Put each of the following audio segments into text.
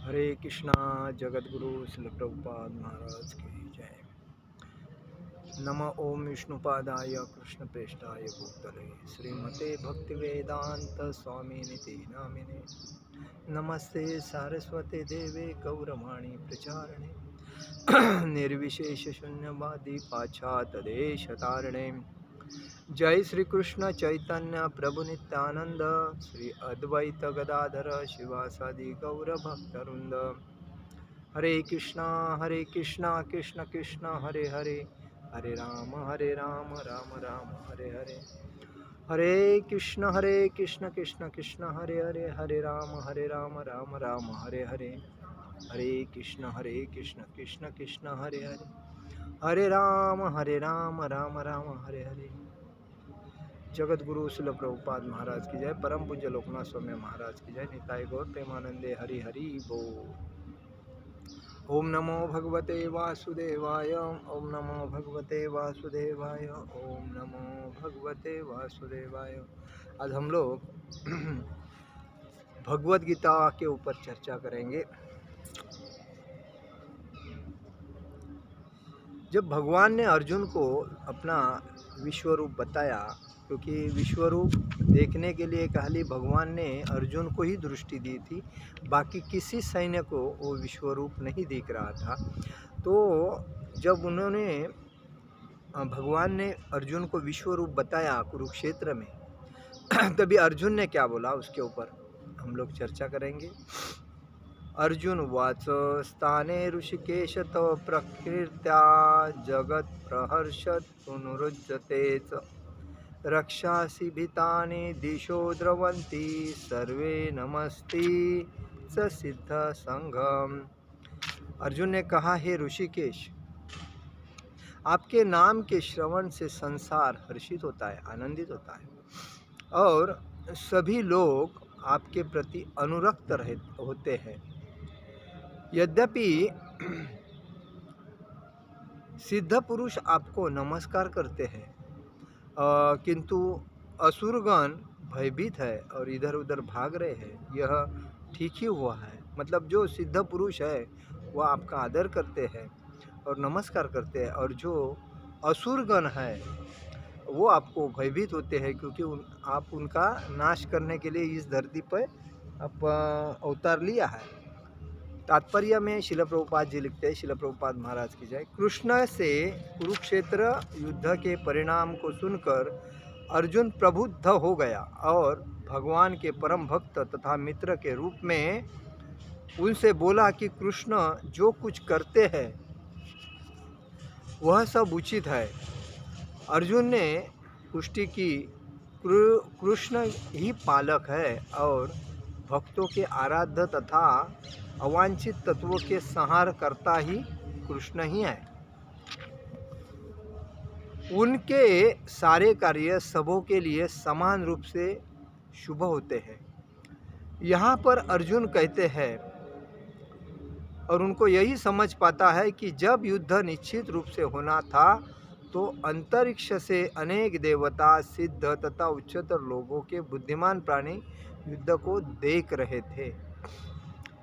हरे कृष्णा। जगद्गुरु श्रील प्रभुपाद महाराज की जय। नम ओम विष्णुपादाय कृष्ण प्रेष्ठाय भूतले श्रीमते भक्ति वेदांत स्वामी निति नामिने। नमस्ते सारस्वते देवे गौरवाणी प्रचारणे निर्विशेष शून्यवादी पाश्चात्य देश तारणे। जय श्री कृष्ण चैतन्य प्रभु नित्यानंद श्री अद्वैत गदाधर शिवासादि गौर भक्तवृंद। हरे कृष्णा कृष्ण कृष्ण हरे हरे, हरे राम राम राम हरे हरे। हरे कृष्ण कृष्ण कृष्ण हरे हरे, हरे राम राम राम हरे हरे। हरे कृष्ण कृष्ण कृष्ण हरे हरे, हरे राम राम राम हरे हरे। जगत गुरु श्रील प्रभुपाद महाराज की जय। परम पूज्य लोकनाथ स्वामी महाराज की जय। निताय गौर प्रेमानंदे हरि हरि बोल। ओम नमो भगवते वासुदेवाय, ओम नमो भगवते वासुदेवाय, ओम नमो भगवते वासुदेवाय। आज हम लोग भगवद गीता के ऊपर चर्चा करेंगे। जब भगवान ने अर्जुन को अपना विश्वरूप बताया, क्योंकि विश्वरूप देखने के लिए खाली भगवान ने अर्जुन को ही दृष्टि दी थी, बाकी किसी सैन्य को वो विश्वरूप नहीं दिख रहा था। तो जब उन्होंने भगवान ने अर्जुन को विश्वरूप बताया कुरुक्षेत्र में तभी अर्जुन ने क्या बोला उसके ऊपर हम लोग चर्चा करेंगे। अर्जुन वाच स्थाने ऋषिकेश तव प्रकृत्या जगत प्रहर्षत पुनरुज्जते च रक्षासि भीतानि दिशो द्रवन्ति सर्वे नमस्ति स सिद्ध संघम। अर्जुन ने कहा, हे ऋषिकेश, आपके नाम के श्रवण से संसार हर्षित होता है, आनंदित होता है और सभी लोग आपके प्रति अनुरक्त होते हैं। यद्यपि सिद्ध पुरुष आपको नमस्कार करते हैं, किंतु असुरगण भयभीत है और इधर उधर भाग रहे हैं। यह ठीक ही हुआ है। मतलब जो सिद्ध पुरुष है वह आपका आदर करते हैं और नमस्कार करते हैं, और जो असुरगण है वो आपको भयभीत होते हैं, क्योंकि आप उनका नाश करने के लिए इस धरती पर आप अवतार लिया है। तात्पर्य में शिल प्रभुपाद जी लिखते हैं, शिल प्रभुपाद महाराज की जय। कृष्ण से कुरुक्षेत्र युद्ध के परिणाम को सुनकर अर्जुन प्रबुद्ध हो गया और भगवान के परम भक्त तथा मित्र के रूप में उनसे बोला कि कृष्ण जो कुछ करते हैं वह सब उचित है। अर्जुन ने पुष्टि की, कृष्ण ही पालक है और भक्तों के आराध्य तथा अवांछित तत्वों के संहार करता ही कृष्ण ही है। उनके सारे कार्य सबों के लिए समान रूप से शुभ होते हैं। यहाँ पर अर्जुन कहते हैं और उनको यही समझ पाता है कि जब युद्ध निश्चित रूप से होना था तो अंतरिक्ष से अनेक देवता, सिद्ध तथा उच्चतर लोगों के बुद्धिमान प्राणी युद्ध को देख रहे थे।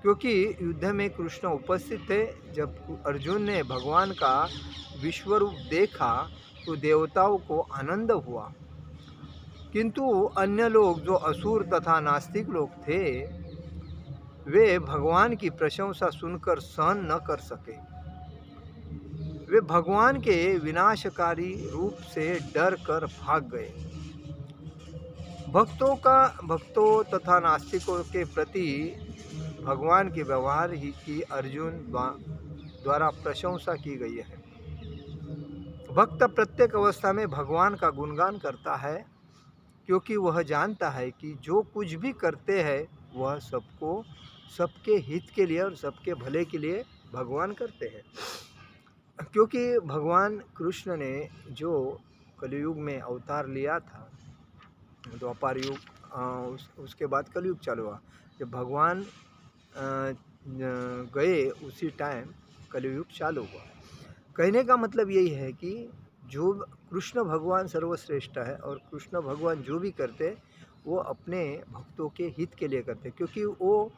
क्योंकि युद्ध में कृष्ण उपस्थित थे। जब अर्जुन ने भगवान का विश्वरूप देखा तो देवताओं को आनंद हुआ, किंतु अन्य लोग जो असुर तथा नास्तिक लोग थे वे भगवान की प्रशंसा सुनकर सहन न कर सके। वे भगवान के विनाशकारी रूप से डर कर भाग गए। भक्तों तथा नास्तिकों के प्रति भगवान के व्यवहार ही की अर्जुन द्वारा प्रशंसा की गई है। भक्त प्रत्येक अवस्था में भगवान का गुणगान करता है, क्योंकि वह जानता है कि जो कुछ भी करते हैं वह सबके हित के लिए और सबके भले के लिए भगवान करते हैं। क्योंकि भगवान कृष्ण ने जो कलयुग में अवतार लिया था, द्वापर युग, उसके बाद कलयुग चालू हुआ। जब भगवान गए उसी टाइम कलयुग चालू हुआ। कहने का मतलब यही है कि जो कृष्ण भगवान सर्वश्रेष्ठ है और कृष्ण भगवान जो भी करते वो अपने भक्तों के हित के लिए करते, क्योंकि वो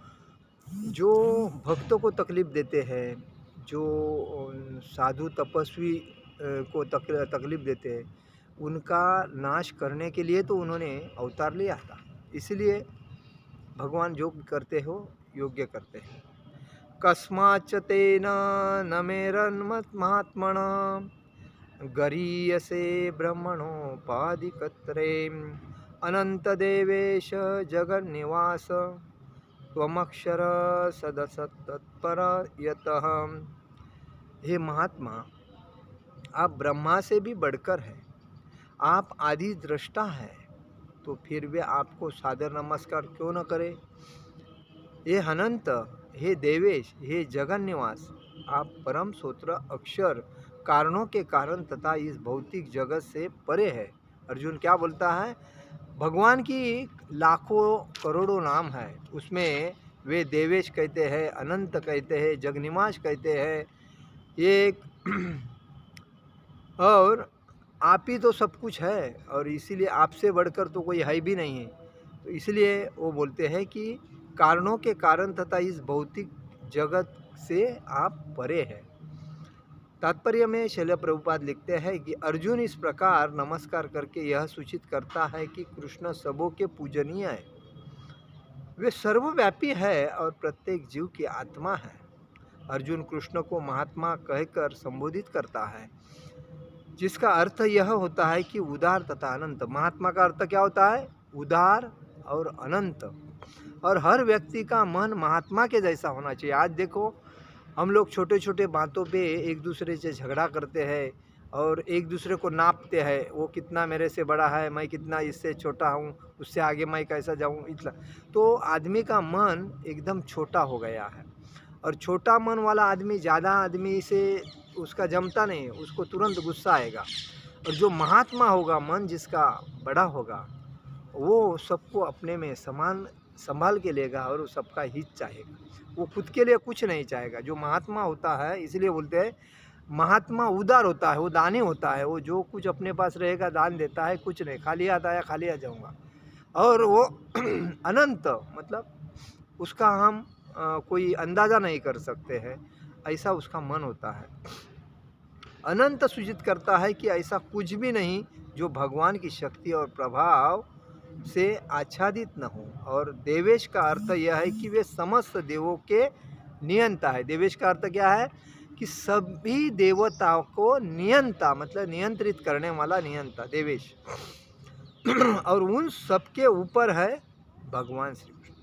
जो भक्तों को तकलीफ़ देते हैं, जो साधु तपस्वी को तकलीफ़ देते हैं, उनका नाश करने के लिए तो उन्होंने अवतार लिया था। इसलिए भगवान जो करते हो योग्य करते हैं। कस्माच्च तेन न मेरन्महात्मना गरीयसे ब्रह्मणोपाधिकर्त्रे अनंतदेवेश जगन्निवास त्वमक्षर सदसत्तत्पर यतः। हे महात्मा, आप ब्रह्मा से भी बढ़कर हैं, आप आदि दृष्टा हैं, तो फिर वे आपको सादर नमस्कार क्यों न करें। हे अनंत, हे देवेश, हे जगन निवास, आप परम सूत्र अक्षर कारणों के कारण तथा इस भौतिक जगत से परे है। अर्जुन क्या बोलता है, भगवान की लाखों करोड़ों नाम है, उसमें वे देवेश कहते हैं, अनंत कहते हैं, जगनिवास कहते हैं, एक और आप ही तो सब कुछ है, और इसीलिए आपसे बढ़कर तो कोई है भी नहीं है। तो इसलिए वो बोलते हैं कि कारणों के कारण तथा इस भौतिक जगत से आप परे हैं। तात्पर्य में शैल प्रभुपाद लिखते हैं कि अर्जुन इस प्रकार नमस्कार करके यह सूचित करता है कि कृष्ण सबों के पूजनीय है, वे सर्वव्यापी है और प्रत्येक जीव की आत्मा है। अर्जुन कृष्ण को महात्मा कहकर संबोधित करता है, जिसका अर्थ यह होता है कि उदार तथा अनंत। महात्मा का अर्थ क्या होता है, उदार और अनंत। और हर व्यक्ति का मन महात्मा के जैसा होना चाहिए। आज देखो, हम लोग छोटे छोटे बातों पे एक दूसरे से झगड़ा करते हैं और एक दूसरे को नापते हैं, वो कितना मेरे से बड़ा है, मैं कितना इससे छोटा हूँ, उससे आगे मैं कैसा जाऊँ, इतना। तो आदमी का मन एकदम छोटा हो गया है, और छोटा मन वाला आदमी ज़्यादा आदमी से उसका जमता नहीं है, उसको तुरंत गुस्सा आएगा। और जो महात्मा होगा, मन जिसका बड़ा होगा, वो सबको अपने में समान संभाल के लेगा और वो सबका हित चाहेगा, वो खुद के लिए कुछ नहीं चाहेगा। जो महात्मा होता है, इसलिए बोलते हैं महात्मा उदार होता है, वो दानी होता है, वो जो कुछ अपने पास रहेगा दान देता है, कुछ नहीं, खाली हाथ आया खाली आ जाऊँगा। और वो अनंत, मतलब उसका हम कोई अंदाज़ा नहीं कर सकते हैं, ऐसा उसका मन होता है। अनंत सूचित करता है कि ऐसा कुछ भी नहीं जो भगवान की शक्ति और प्रभाव से आच्छादित न हो। और देवेश का अर्थ यह है कि वे समस्त देवों के नियंता है। देवेश का अर्थ क्या है कि सभी देवताओं को नियंता, मतलब नियंत्रित करने वाला नियंता, देवेश। और उन सबके ऊपर है भगवान श्री कृष्ण,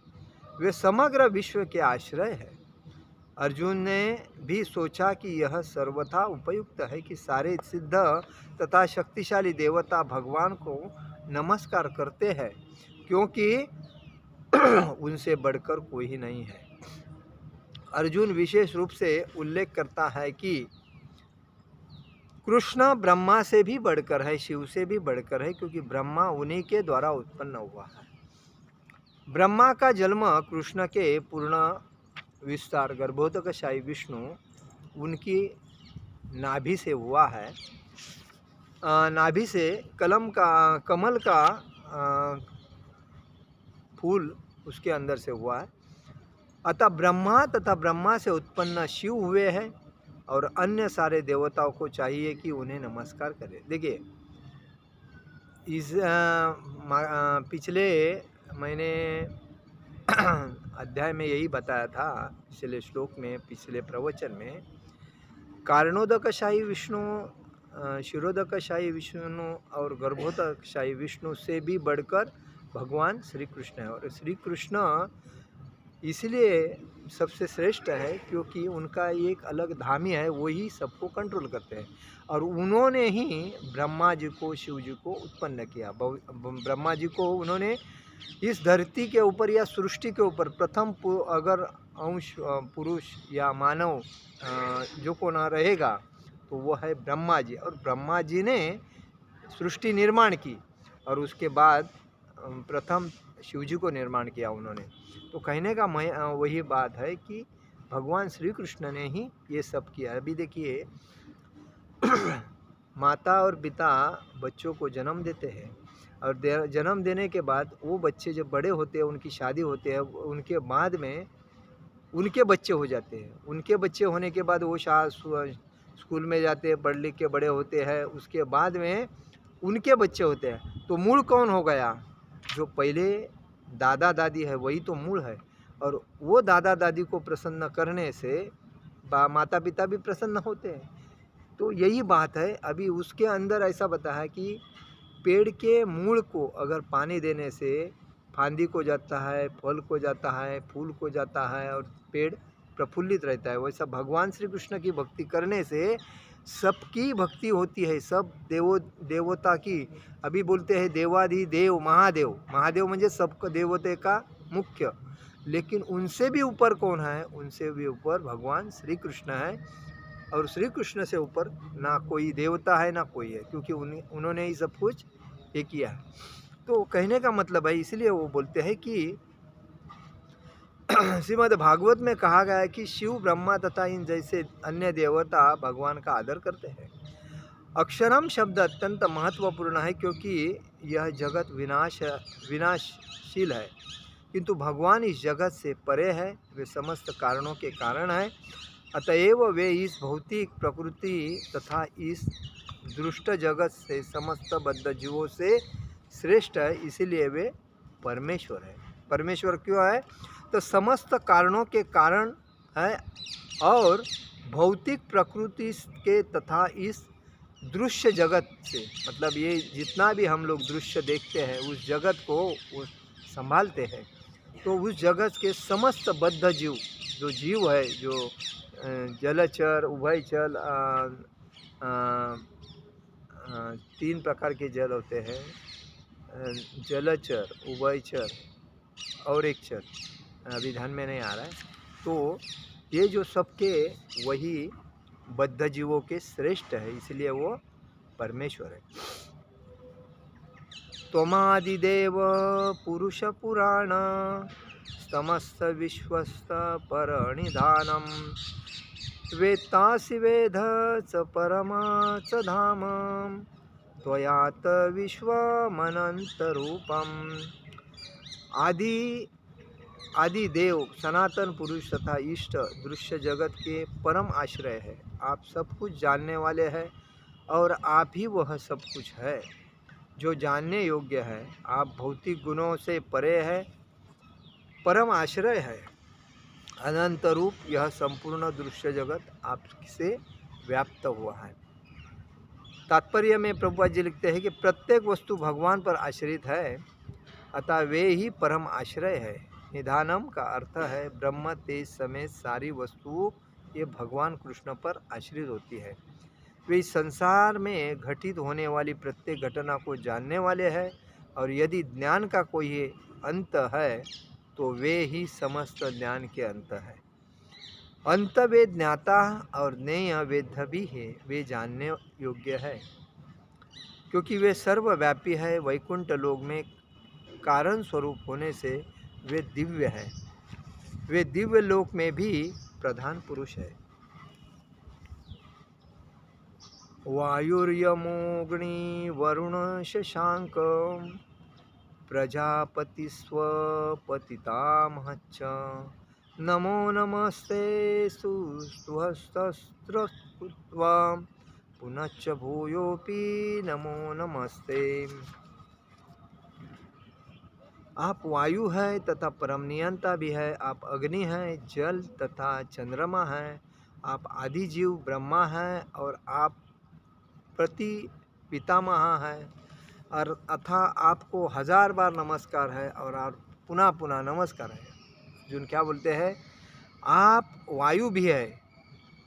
वे समग्र विश्व के आश्रय है। अर्जुन ने भी सोचा कि यह सर्वथा उपयुक्त है कि सारे सिद्ध तथा शक्तिशाली देवता भगवान को नमस्कार करते हैं, क्योंकि उनसे बढ़कर कोई नहीं है। अर्जुन विशेष रूप से उल्लेख करता है कि कृष्ण ब्रह्मा से भी बढ़कर है, शिव से भी बढ़कर है, क्योंकि ब्रह्मा उन्हीं के द्वारा उत्पन्न हुआ है। ब्रह्मा का जन्म कृष्ण के पूर्ण विस्तार गर्भोदकशाही विष्णु उनकी नाभि से हुआ है। नाभि से कमल का फूल उसके अंदर से हुआ है। अतः ब्रह्मा तथा ब्रह्मा से उत्पन्न शिव हुए हैं, और अन्य सारे देवताओं को चाहिए कि उन्हें नमस्कार करें। देखिए, इस पिछले महीने अध्याय में यही बताया था, पिछले श्लोक में, पिछले प्रवचन में, कारणोदकशाही विष्णु, शिरोदकशाही विष्णु और गर्भोदकशाही विष्णु से भी बढ़कर भगवान श्री कृष्ण है। और श्री कृष्ण इसलिए सबसे श्रेष्ठ है क्योंकि उनका एक अलग धामी है, वही सबको कंट्रोल करते हैं। और उन्होंने ही ब्रह्मा जी को, शिव जी को उत्पन्न किया। ब्रह्मा जी को उन्होंने इस धरती के ऊपर या सृष्टि के ऊपर प्रथम अगर अंश पुरुष या मानव जो को ना रहेगा तो वो है ब्रह्मा जी। और ब्रह्मा जी ने सृष्टि निर्माण की, और उसके बाद प्रथम शिव जी को निर्माण किया उन्होंने। तो कहने का वही बात है कि भगवान श्री कृष्ण ने ही ये सब किया। अभी देखिए, माता और पिता बच्चों को जन्म देते हैं, और जन्म देने के बाद वो बच्चे जब बड़े होते हैं, उनकी शादी होती है, उनके बाद में उनके बच्चे हो जाते हैं। उनके बच्चे होने के बाद वो स्कूल में जाते हैं, पढ़ लिख के बड़े होते हैं, उसके बाद में उनके बच्चे होते हैं। तो मूल कौन हो गया? जो पहले दादा दादी है वही तो मूल है। और वो दादा दादी को प्रसन्न करने से माता पिता भी प्रसन्न होते हैं। तो यही बात है। अभी उसके अंदर ऐसा बताया है कि पेड़ के मूल को अगर पानी देने से फांदी को जाता है, फल को जाता है, फूल को जाता है और पेड़ प्रफुल्लित रहता है। वैसा भगवान श्री कृष्ण की भक्ति करने से सबकी भक्ति होती है, सब देवता की। अभी बोलते हैं देवाधिदेव महादेव, महादेव म्हणजे सब देवते का मुख्य। लेकिन उनसे भी ऊपर कौन है? उनसे भी ऊपर भगवान श्री कृष्ण है। और श्री कृष्ण से ऊपर ना कोई देवता है ना कोई है, क्योंकि उन्होंने ही सब कुछ ये किया है। तो कहने का मतलब है, इसलिए वो बोलते हैं कि श्रीमद् भागवत में कहा गया है कि शिव ब्रह्मा तथा इन जैसे अन्य देवता भगवान का आदर करते हैं। अक्षरम शब्द अत्यंत महत्वपूर्ण है, क्योंकि यह जगत विनाशशील है, किंतु भगवान इस जगत से परे है, वे समस्त कारणों के कारण है। अतएव वे इस भौतिक प्रकृति तथा इस दुष्ट जगत से समस्त बद्ध जीवों से श्रेष्ठ है, इसीलिए वे परमेश्वर है। परमेश्वर क्यों है? तो समस्त कारणों के कारण है, और भौतिक प्रकृति के तथा इस दृश्य जगत से, मतलब ये जितना भी हम लोग दृश्य देखते हैं उस जगत को वो संभालते हैं। तो उस जगत के समस्त बद्ध जीव, जो जीव है, जो जलचर, उभयचर, 3 प्रकार के जल होते हैं, जलचर, उभयचर और एक चर, अभी ध्यान में नहीं आ रहा है। तो ये जो सबके वही बद्ध जीवों के श्रेष्ठ है, इसलिए वो परमेश्वर है। त्वमादिदेव पुरुष पुराण समस्त विश्वस्त परनिधानम वेत्तासि वेद च परम च धाम त्वयात विश्वमनंत रूपम। आदि देव, सनातन पुरुष तथा इष्ट दृश्य जगत के परम आश्रय है। आप सब कुछ जानने वाले हैं और आप ही वह सब कुछ है जो जानने योग्य है। आप भौतिक गुणों से परे है, परम आश्रय है, अनंत रूप। यह संपूर्ण दृश्य जगत आपसे व्याप्त हुआ है। तात्पर्य में प्रभुपाद जी लिखते हैं कि प्रत्येक वस्तु भगवान पर आश्रित है, अतः वे ही परम आश्रय है। निधानम का अर्थ है ब्रह्म तेज समेत सारी वस्तुओं ये भगवान कृष्ण पर आश्रित होती है। वे इस संसार में घटित होने वाली प्रत्येक घटना को जानने वाले हैं, और यदि ज्ञान का कोई अंत है तो वे ही समस्त ज्ञान के अंत है। अंत वे ज्ञाता और ज्ञेय वेद्य भी है, वे जानने योग्य है, क्योंकि वे सर्वव्यापी है। वैकुंठ लोक में कारण स्वरूप होने से वे दिव्य है। वे दिव्य लोक में भी प्रधान पुरुष है। वायुर्यमोग्नि वरुण शशांक प्रजापतिस्वपतितामहच्च नमो नमस्ते सुस्तुहस्तस्त्रत्वा पुनश्च भूयोपि नमो नमस्ते। आप वायु है तथा परम नियंता भी है, आप अग्नि हैं, जल तथा चंद्रमा हैं, आप आदि जीव ब्रह्मा हैं, और आप प्रति पितामह हैं। और अथा आपको 1000 बार नमस्कार है, और आप पुनः पुनः नमस्कार है। अर्जुन क्या बोलते हैं? आप वायु भी है,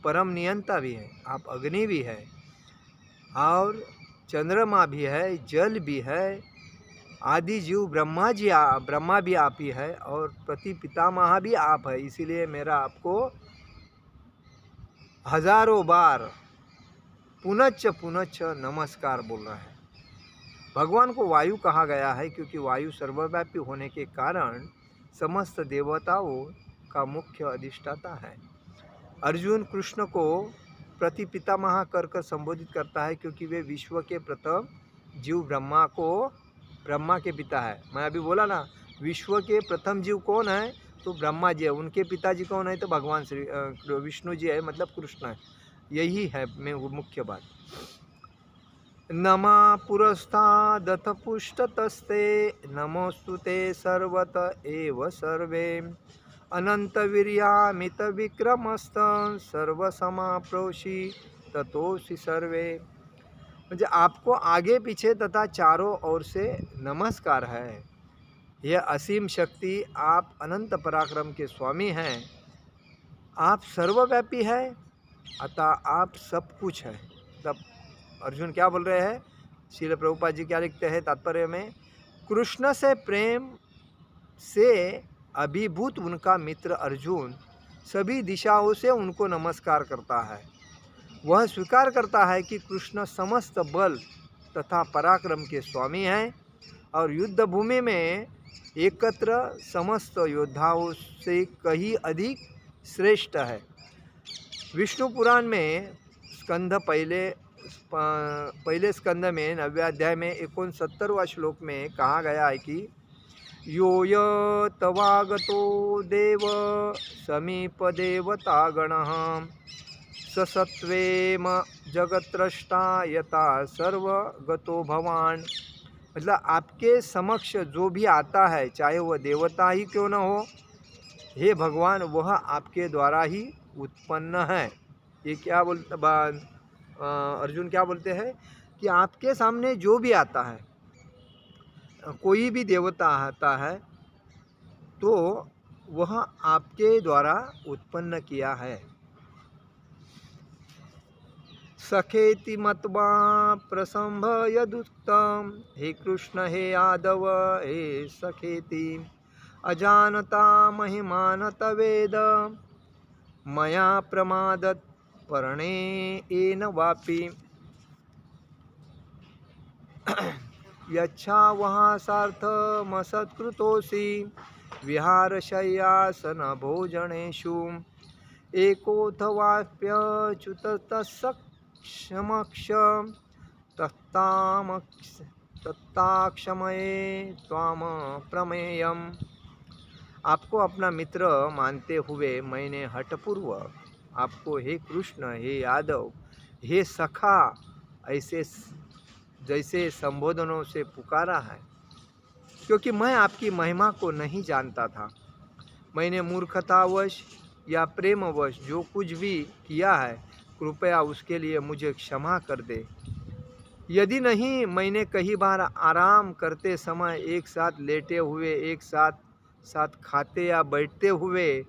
परम नियंता भी है, आप अग्नि भी है, और चंद्रमा भी है, जल भी है, आदि जीव ब्रह्मा भी आप ही है, और प्रति पितामह भी आप है। इसीलिए मेरा आपको 1000 बार पुनश्च नमस्कार बोल रहा है। भगवान को वायु कहा गया है, क्योंकि वायु सर्वव्यापी होने के कारण समस्त देवताओं का मुख्य अधिष्ठाता है। अर्जुन कृष्ण को प्रति पितामह कर संबोधित करता है, क्योंकि वे विश्व के प्रथम जीव ब्रह्मा के पिता है। मैं अभी बोला ना, विश्व के प्रथम जीव कौन है? तो ब्रह्मा जी है, उनके पिताजी कौन है? तो भगवान श्री विष्णु जी है, मतलब कृष्ण है। यही है मैं वो मुख्य बात। नमा पुरस्तादथ पुष्टतस्ते नमोस्तुते सर्वत एव सर्वे अनंत वीर्यामित विक्रमस्त सर्वसमाप्रोषि ततोषि सर्वे। म्हणजे आपको आगे पीछे तथा चारों ओर से नमस्कार है। यह असीम शक्ति, आप अनंत पराक्रम के स्वामी हैं, आप सर्वव्यापी हैं, अतः आप सब कुछ है। तब अर्जुन क्या बोल रहे हैं? श्रील प्रभुपाद जी क्या लिखते हैं तात्पर्य में? कृष्ण से प्रेम से अभिभूत उनका मित्र अर्जुन सभी दिशाओं से उनको नमस्कार करता है। वह स्वीकार करता है कि कृष्ण समस्त बल तथा पराक्रम के स्वामी हैं और युद्ध भूमि में एकत्र समस्त योद्धाओं से कहीं अधिक श्रेष्ठ है। विष्णु पुराण में स्कंध पहले स्कंद में 9वें अध्याय में 69वां श्लोक में कहा गया है कि योय तवागतो देव समीप देवतागणः ससत्वेम जगत्रष्टा यथा सर्वगतो भवान। मतलब आपके समक्ष जो भी आता है, चाहे वह देवता ही क्यों न हो, हे भगवान वह आपके द्वारा ही उत्पन्न है। ये क्या अर्जुन क्या बोलते हैं कि आपके सामने जो भी आता है, कोई भी देवता आता है तो वह आपके द्वारा उत्पन्न किया है। सखेति मत्वा प्रसंभ यदुक्तम, हे कृष्ण हे यादव हे सखेति अजानता महिमान तवेद मया प्रमादत परणे एन वापि यच्छा वहाँ सार्थमसत्कृतोऽसि विहारशय्यासन भोजनेषु एकोऽथवाप्यच्युतस्तत्समक्ष तत्ताक्षमये त्वाम प्रमेयम्। आपको अपना मित्र मानते हुए मैंने हठपूर्वक आपको हे कृष्ण हे यादव हे सखा ऐसे जैसे संबोधनों से पुकारा है, क्योंकि मैं आपकी महिमा को नहीं जानता था। मैंने मूर्खतावश या प्रेमवश जो कुछ भी किया है, कृपया उसके लिए मुझे क्षमा कर दे। यदि नहीं, मैंने कई बार आराम करते समय एक साथ लेटे हुए, एक साथ खाते या बैठते हुए,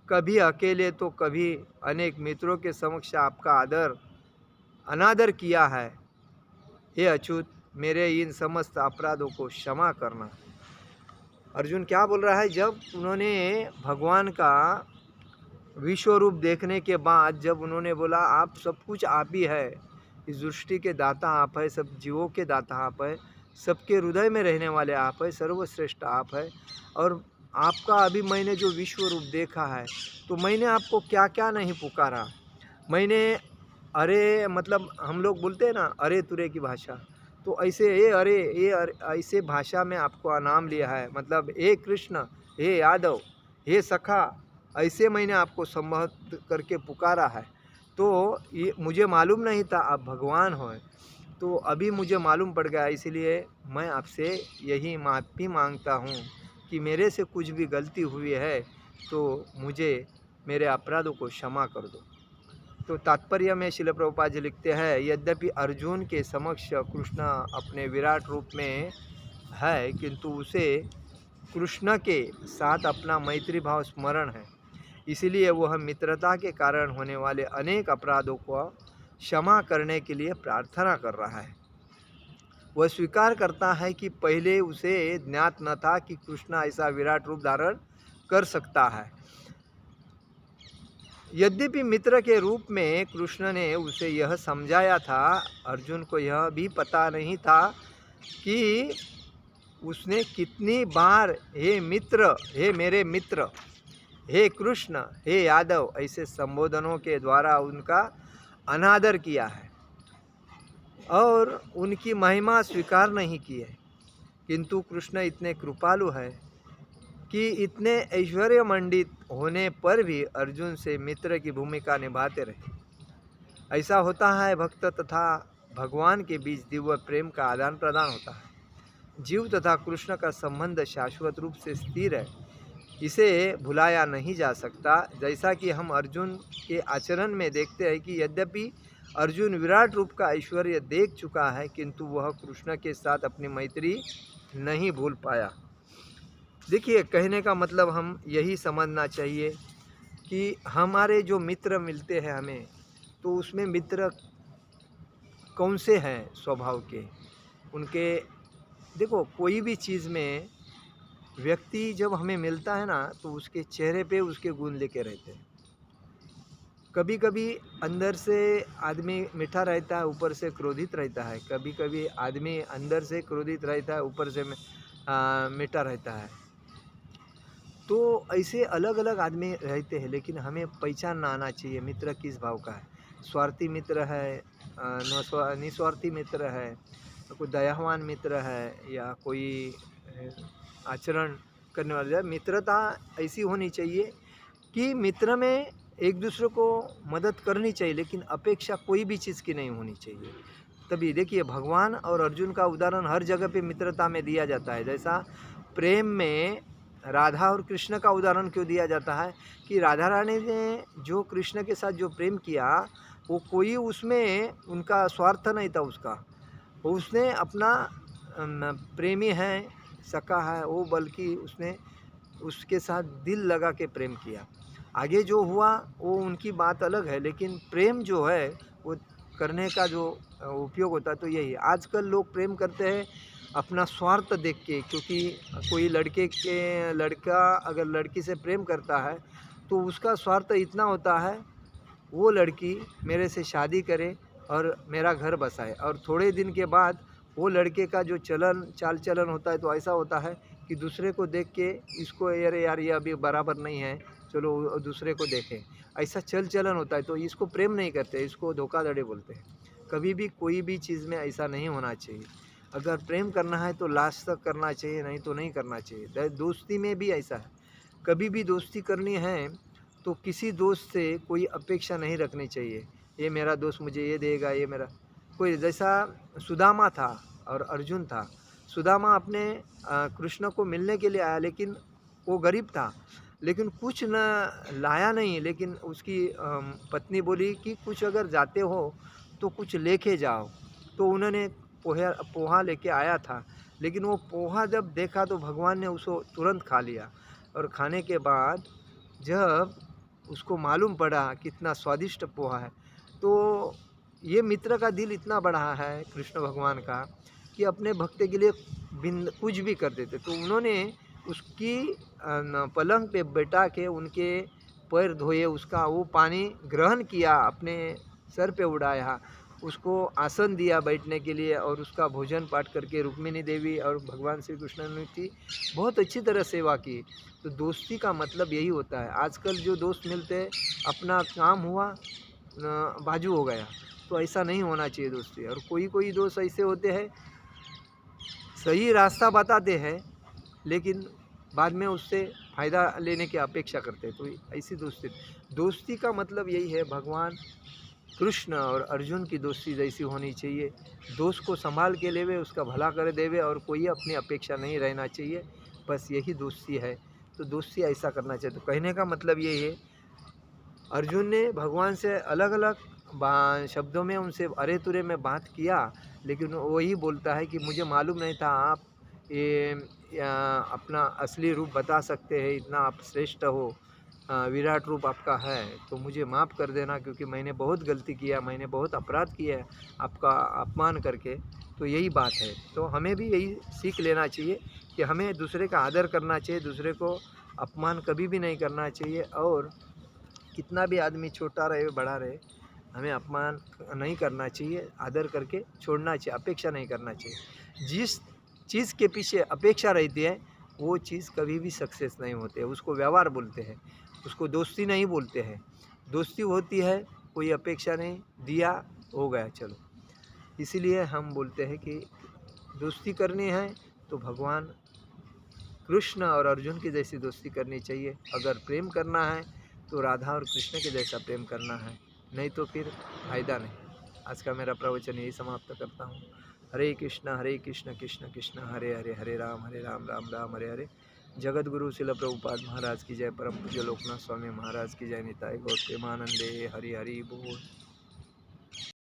कभी अकेले तो कभी अनेक मित्रों के समक्ष आपका अनादर किया है। हे अच्युत, मेरे इन समस्त अपराधों को क्षमा करना। अर्जुन क्या बोल रहा है? जब उन्होंने भगवान का विश्व रूप देखने के बाद जब उन्होंने बोला आप सब कुछ आप ही है, इस दृष्टि के दाता आप है, सब जीवों के दाता आप है, सबके हृदय में रहने वाले आप है, सर्वश्रेष्ठ आप है, और आपका अभी मैंने जो विश्व रूप देखा है तो मैंने आपको क्या क्या नहीं पुकारा। मैंने अरे मतलब हम लोग बोलते हैं ना अरे तुरे की भाषा, तो ऐसे ये ऐसे भाषा में आपको नाम लिया है। मतलब हे कृष्ण हे यादव हे सखा, ऐसे मैंने आपको संबोधित करके पुकारा है। तो ये मुझे मालूम नहीं था आप भगवान हो, तो अभी मुझे मालूम पड़ गया, इसलिए मैं आपसे यही माफ़ी मांगता हूँ कि मेरे से कुछ भी गलती हुई है तो मुझे मेरे अपराधों को क्षमा कर दो। तो तात्पर्य में श्रील प्रभुपाद जी लिखते हैं, यद्यपि अर्जुन के समक्ष कृष्ण अपने विराट रूप में है, किंतु उसे कृष्ण के साथ अपना मैत्री भाव स्मरण है, इसलिए वह मित्रता के कारण होने वाले अनेक अपराधों को क्षमा करने के लिए प्रार्थना कर रहा है। वह स्वीकार करता है कि पहले उसे ज्ञात न था कि कृष्ण ऐसा विराट रूप धारण कर सकता है। यद्यपि मित्र के रूप में कृष्ण ने उसे यह समझाया था, अर्जुन को यह भी पता नहीं था कि उसने कितनी बार हे मित्र, हे मेरे मित्र, हे कृष्ण, हे यादव ऐसे संबोधनों के द्वारा उनका अनादर किया है और उनकी महिमा स्वीकार नहीं की है। किंतु कृष्ण इतने कृपालु है कि इतने ऐश्वर्यमंडित होने पर भी अर्जुन से मित्र की भूमिका निभाते रहे। ऐसा होता है भक्त तथा भगवान के बीच दिव्य प्रेम का आदान प्रदान होता है। जीव तथा कृष्ण का संबंध शाश्वत रूप से स्थिर है, इसे भुलाया नहीं जा सकता। जैसा कि हम अर्जुन के आचरण में देखते हैं कि यद्यपि अर्जुन विराट रूप का ऐश्वर्य देख चुका है, किंतु वह कृष्ण के साथ अपनी मैत्री नहीं भूल पाया। देखिए, कहने का मतलब हम यही समझना चाहिए कि हमारे जो मित्र मिलते हैं हमें, तो उसमें मित्र कौन से हैं स्वभाव के, उनके देखो कोई भी चीज़ में व्यक्ति जब हमें मिलता है ना, तो उसके चेहरे पे उसके गुण लेके रहते हैं। कभी कभी अंदर से आदमी मीठा रहता है, ऊपर से क्रोधित रहता है। कभी कभी आदमी अंदर से क्रोधित रहता है, ऊपर से मीठा रहता है। तो ऐसे अलग अलग आदमी रहते हैं, लेकिन हमें पहचानना आना चाहिए मित्र किस भाव का है। स्वार्थी मित्र है, निस्वार्थी मित्र है, कोई दयावान मित्र है, या कोई आचरण करने वाला। मित्रता ऐसी होनी चाहिए कि मित्र में एक दूसरे को मदद करनी चाहिए, लेकिन अपेक्षा कोई भी चीज़ की नहीं होनी चाहिए। तभी देखिए, भगवान और अर्जुन का उदाहरण हर जगह पे मित्रता में दिया जाता है। जैसा प्रेम में राधा और कृष्ण का उदाहरण क्यों दिया जाता है कि राधा रानी ने जो कृष्ण के साथ जो प्रेम किया, वो कोई उसमें उनका स्वार्थ नहीं था उसका। वो उसने अपना प्रेमी है, सखा है वो, बल्कि उसने उसके साथ दिल लगा के प्रेम किया। आगे जो हुआ वो उनकी बात अलग है, लेकिन प्रेम जो है वो करने का जो उपयोग होता है तो यही। आजकल लोग प्रेम करते हैं अपना स्वार्थ देख के, क्योंकि कोई लड़का अगर लड़की से प्रेम करता है तो उसका स्वार्थ इतना होता है, वो लड़की मेरे से शादी करे और मेरा घर बसाए। और थोड़े दिन के बाद वो लड़के का जो चाल चलन होता है तो ऐसा होता है कि दूसरे को देख के इसको अरे यार ये अभी बराबर नहीं है, चलो दूसरे को देखें, ऐसा चलन होता है। तो इसको प्रेम नहीं करते, इसको धोखाधड़ी बोलते हैं। कभी भी कोई भी चीज़ में ऐसा नहीं होना चाहिए। अगर प्रेम करना है तो लास्ट तक करना चाहिए, नहीं तो नहीं करना चाहिए। दोस्ती में भी ऐसा है, कभी भी दोस्ती करनी है तो किसी दोस्त से कोई अपेक्षा नहीं रखनी चाहिए, ये मेरा दोस्त मुझे ये देगा, ये मेरा कोई। जैसा सुदामा था और अर्जुन था। सुदामा अपने कृष्ण को मिलने के लिए आया, लेकिन वो गरीब था, लेकिन कुछ न लाया नहीं। लेकिन उसकी पत्नी बोली कि कुछ अगर जाते हो तो कुछ लेके जाओ। तो उन्होंने पोहा लेके आया था, लेकिन वो पोहा जब देखा तो भगवान ने उसको तुरंत खा लिया। और खाने के बाद जब उसको मालूम पड़ा कितना स्वादिष्ट पोहा है, तो ये मित्र का दिल इतना बड़ा है कृष्ण भगवान का कि अपने भक्त के लिए कुछ भी कर देते। तो उन्होंने उसकी पलंग पे बैठा के उनके पैर धोए, उसका वो पानी ग्रहण किया, अपने सर पे उड़ाया, उसको आसन दिया बैठने के लिए, और उसका भोजन पाठ करके रुक्मिणी देवी और भगवान श्री कृष्ण ने की बहुत अच्छी तरह सेवा की। तो दोस्ती का मतलब यही होता है। आजकल जो दोस्त मिलते हैं, अपना काम हुआ बाजू हो गया, तो ऐसा नहीं होना चाहिए दोस्ती। और कोई दोस्त ऐसे होते हैं सही रास्ता बताते हैं, लेकिन बाद में उससे फ़ायदा लेने की अपेक्षा करते हैं। तो ऐसी दोस्ती का मतलब यही है। भगवान कृष्ण और अर्जुन की दोस्ती जैसी होनी चाहिए। दोस्त को संभाल के लेवे, उसका भला कर देवे, और कोई अपनी अपेक्षा नहीं रहना चाहिए। बस यही दोस्ती है। तो दोस्ती ऐसा करना चाहिए। तो कहने का मतलब यही है, अर्जुन ने भगवान से अलग अलग शब्दों में उनसे अरे तुरे में बात किया, लेकिन वही बोलता है कि मुझे मालूम नहीं था आप ये अपना असली रूप बता सकते हैं, इतना आप श्रेष्ठ हो, विराट रूप आपका है, तो मुझे माफ़ कर देना, क्योंकि मैंने बहुत गलती किया, मैंने बहुत अपराध किया है आपका अपमान करके। तो यही बात है। तो हमें भी यही सीख लेना चाहिए कि हमें दूसरे का आदर करना चाहिए, दूसरे को अपमान कभी भी नहीं करना चाहिए। और कितना भी आदमी छोटा रहे बड़ा रहे, हमें अपमान नहीं करना चाहिए, आदर करके छोड़ना चाहिए, अपेक्षा नहीं करना चाहिए। जिस चीज़ के पीछे अपेक्षा रहती है वो चीज़ कभी भी सक्सेस नहीं होती है, उसको व्यवहार बोलते हैं, उसको दोस्ती नहीं बोलते हैं। दोस्ती होती है कोई अपेक्षा नहीं, दिया हो गया चलो। इसीलिए हम बोलते हैं कि दोस्ती करनी है तो भगवान कृष्ण और अर्जुन की जैसी दोस्ती करनी चाहिए। अगर प्रेम करना है तो राधा और कृष्ण के जैसा प्रेम करना है, नहीं तो फिर फ़ायदा नहीं। आज का मेरा प्रवचन यही समाप्त करता हूँ। हरे कृष्ण कृष्ण कृष्ण हरे हरे, हरे राम राम राम हरे हरे। जगत गुरु शिल प्रभुपाद महाराज की जय। परम पूज्य लोकनाथ स्वामी महाराज की जय। निताई गौर प्रेमानंदे। हरि हरि बोल।